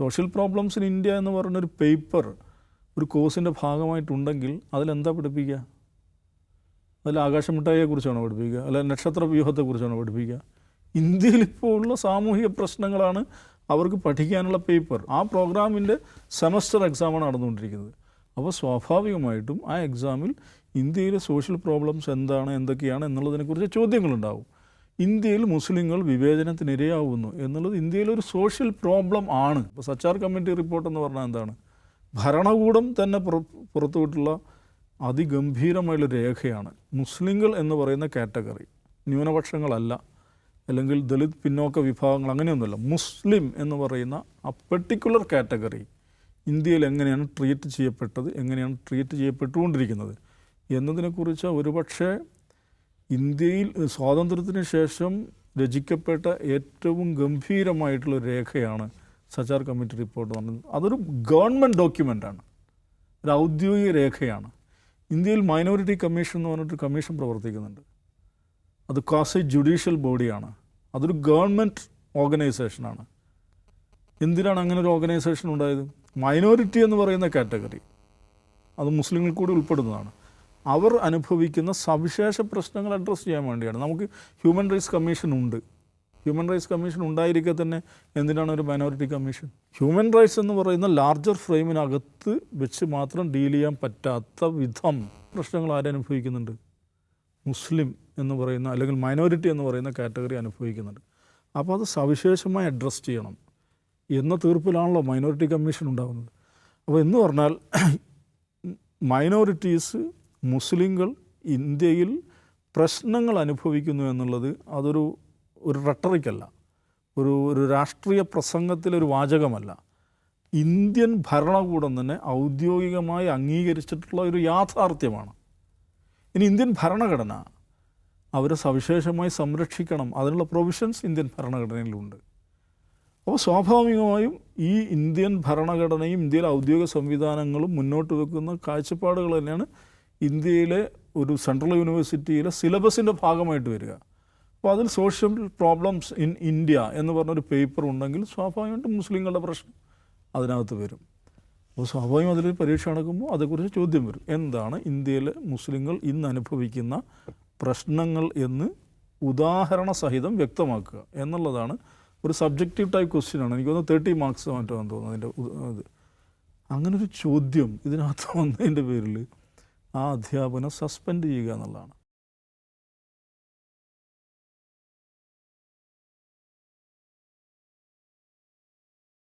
Social problems in India എന്ന് പറഞ്ഞൊരു paper ഒരു കോഴ്സിൻ്റെ ഭാഗമായിട്ടുണ്ടെങ്കിൽ അതിലെന്താ പഠിപ്പിക്കുക? അതിൽ ആകാശമിഠായിയെക്കുറിച്ചാണോ പഠിപ്പിക്കുക? അല്ല നക്ഷത്ര വ്യൂഹത്തെക്കുറിച്ചാണോ പഠിപ്പിക്കുക? ഇന്ത്യയിലിപ്പോൾ ഉള്ള സാമൂഹിക പ്രശ്നങ്ങളാണ് അവർക്ക് പഠിക്കാനുള്ള പേപ്പർ. ആ പ്രോഗ്രാമിൻ്റെ സെമസ്റ്റർ എക്സാമാണ് നടന്നുകൊണ്ടിരിക്കുന്നത്. അപ്പോൾ സ്വാഭാവികമായിട്ടും ആ എക്സാമിൽ ഇന്ത്യയിലെ സോഷ്യൽ പ്രോബ്ലംസ് എന്താണ്, എന്തൊക്കെയാണ് എന്നുള്ളതിനെക്കുറിച്ച് ചോദ്യങ്ങളുണ്ടാവും. ഇന്ത്യയിൽ മുസ്ലിങ്ങൾ വിവേചനത്തിനിരയാവുന്നു എന്നുള്ളത് ഇന്ത്യയിലൊരു സോഷ്യൽ പ്രോബ്ലം ആണ്. ഇപ്പോൾ സച്ചാർ കമ്മിറ്റി റിപ്പോർട്ട് എന്ന് പറഞ്ഞാൽ എന്താണ്? ഭരണകൂടം തന്നെ പുറത്തുവിട്ടുള്ള അതിഗംഭീരമായുള്ള രേഖയാണ്. മുസ്ലിങ്ങൾ എന്ന് പറയുന്ന കാറ്റഗറി ന്യൂനപക്ഷങ്ങളല്ല, അല്ലെങ്കിൽ ദളിത് പിന്നോക്ക വിഭാഗങ്ങൾ, അങ്ങനെയൊന്നുമല്ല. മുസ്ലിം എന്ന് പറയുന്ന ആ പെർട്ടിക്കുലർ കാറ്റഗറി ഇന്ത്യയിൽ എങ്ങനെയാണ് ട്രീറ്റ് ചെയ്യപ്പെട്ടത്, എങ്ങനെയാണ് ട്രീറ്റ് ചെയ്യപ്പെട്ടുകൊണ്ടിരിക്കുന്നത് എന്നതിനെക്കുറിച്ച് ഒരുപക്ഷെ ഇന്ത്യയിൽ സ്വാതന്ത്ര്യത്തിന് ശേഷം രചിക്കപ്പെട്ട ഏറ്റവും ഗംഭീരമായിട്ടുള്ള രേഖയാണ് സച്ചാർ കമ്മിറ്റി റിപ്പോർട്ട് പറഞ്ഞത്. അതൊരു ഗവൺമെൻറ് ഡോക്യുമെൻ്റാണ്, ഒരു ഔദ്യോഗിക രേഖയാണ്. ഇന്ത്യയിൽ മൈനോറിറ്റി കമ്മീഷൻ എന്ന് പറഞ്ഞിട്ടൊരു കമ്മീഷൻ പ്രവർത്തിക്കുന്നുണ്ട്. അത് ക്വാസി ജുഡീഷ്യൽ ബോഡിയാണ്. അതൊരു ഗവൺമെൻറ് ഓർഗനൈസേഷനാണ്. എന്തിനാണ് അങ്ങനെ ഒരു ഓർഗനൈസേഷൻ ഉണ്ടായത്? മൈനോറിറ്റി എന്ന് പറയുന്ന കാറ്റഗറി, അത് മുസ്ലിങ്ങൾ കൂടി ഉൾപ്പെടുന്നതാണ്. അവർ അനുഭവിക്കുന്ന സവിശേഷ പ്രശ്നങ്ങൾ അഡ്രസ്സ് ചെയ്യാൻ വേണ്ടിയാണ്. നമുക്ക് ഹ്യൂമൻ റൈറ്റ്സ് കമ്മീഷൻ ഉണ്ട്. ഹ്യൂമൻ റൈറ്റ്സ് കമ്മീഷൻ ഉണ്ടായിരിക്കെ തന്നെ എന്തിനാണ് ഒരു മൈനോറിറ്റി കമ്മീഷൻ? ഹ്യൂമൻ റൈറ്റ്സ് എന്ന് പറയുന്ന ലാർജർ ഫ്രെയിമിനകത്ത് വെച്ച് മാത്രം ഡീൽ ചെയ്യാൻ പറ്റാത്ത വിധം പ്രശ്നങ്ങൾ ആരനുഭവിക്കുന്നുണ്ട്? മുസ്ലിം എന്ന് പറയുന്ന അല്ലെങ്കിൽ മൈനോറിറ്റി എന്ന് പറയുന്ന കാറ്റഗറി അനുഭവിക്കുന്നുണ്ട്. അപ്പോൾ അത് സവിശേഷമായി അഡ്രസ്സ് ചെയ്യണം എന്ന തീർപ്പിലാണല്ലോ മൈനോറിറ്റി കമ്മീഷൻ ഉണ്ടാകുന്നത്. അപ്പോൾ എന്ന് പറഞ്ഞാൽ മൈനോറിറ്റീസ്, മുസ്ലിങ്ങൾ ഇന്ത്യയിൽ പ്രശ്നങ്ങൾ അനുഭവിക്കുന്നു എന്നുള്ളത് അതൊരു റട്ടറിക്കല്ല, ഒരു രാഷ്ട്രീയ പ്രസംഗത്തിലൊരു വാചകമല്ല. ഇന്ത്യൻ ഭരണകൂടം തന്നെ ഔദ്യോഗികമായി അംഗീകരിച്ചിട്ടുള്ള ഒരു യാഥാർത്ഥ്യമാണ്. ഇനി ഇന്ത്യൻ ഭരണഘടന അവരെ സവിശേഷമായി സംരക്ഷിക്കണം, അതിനുള്ള പ്രൊവിഷൻസ് ഇന്ത്യൻ ഭരണഘടനയിലുണ്ട്. അപ്പോൾ സ്വാഭാവികമായും ഈ ഇന്ത്യൻ ഭരണഘടനയും ഇന്ത്യയിലെ ഔദ്യോഗിക സംവിധാനങ്ങളും മുന്നോട്ട് വെക്കുന്ന കാഴ്ചപ്പാടുകൾ തന്നെയാണ് ഇന്ത്യയിലെ ഒരു സെൻട്രൽ യൂണിവേഴ്സിറ്റിയിലെ സിലബസിൻ്റെ ഭാഗമായിട്ട് വരിക. അപ്പോൾ അതിൽ സോഷ്യൽ പ്രോബ്ലംസ് ഇൻ ഇന്ത്യ എന്ന് പറഞ്ഞൊരു പേപ്പർ ഉണ്ടെങ്കിൽ സ്വാഭാവികമായിട്ടും മുസ്ലിങ്ങളുടെ പ്രശ്നം അതിനകത്ത് വരും. അപ്പോൾ സ്വാഭാവികം അതിൽ പരീക്ഷ നടക്കുമ്പോൾ അതേക്കുറിച്ച് ചോദ്യം വരും. എന്താണ് ഇന്ത്യയിലെ മുസ്ലിങ്ങൾ ഇന്ന് അനുഭവിക്കുന്ന പ്രശ്നങ്ങൾ എന്ന് ഉദാഹരണ സഹിതം വ്യക്തമാക്കുക എന്നുള്ളതാണ്. ഒരു സബ്ജക്റ്റീവ് ടൈപ്പ് ക്വസ്റ്റ്യനാണ്. എനിക്കൊന്ന് 30 മാർക്സ് മാറ്റാമെന്ന് തോന്നുന്നു അതിൻ്റെ ഇത്. അങ്ങനൊരു ചോദ്യം ഇതിനകത്ത് വന്നതിൻ്റെ പേരിൽ ആ അധ്യാപനം സസ്പെൻഡ് ചെയ്യുക എന്നുള്ളതാണ്.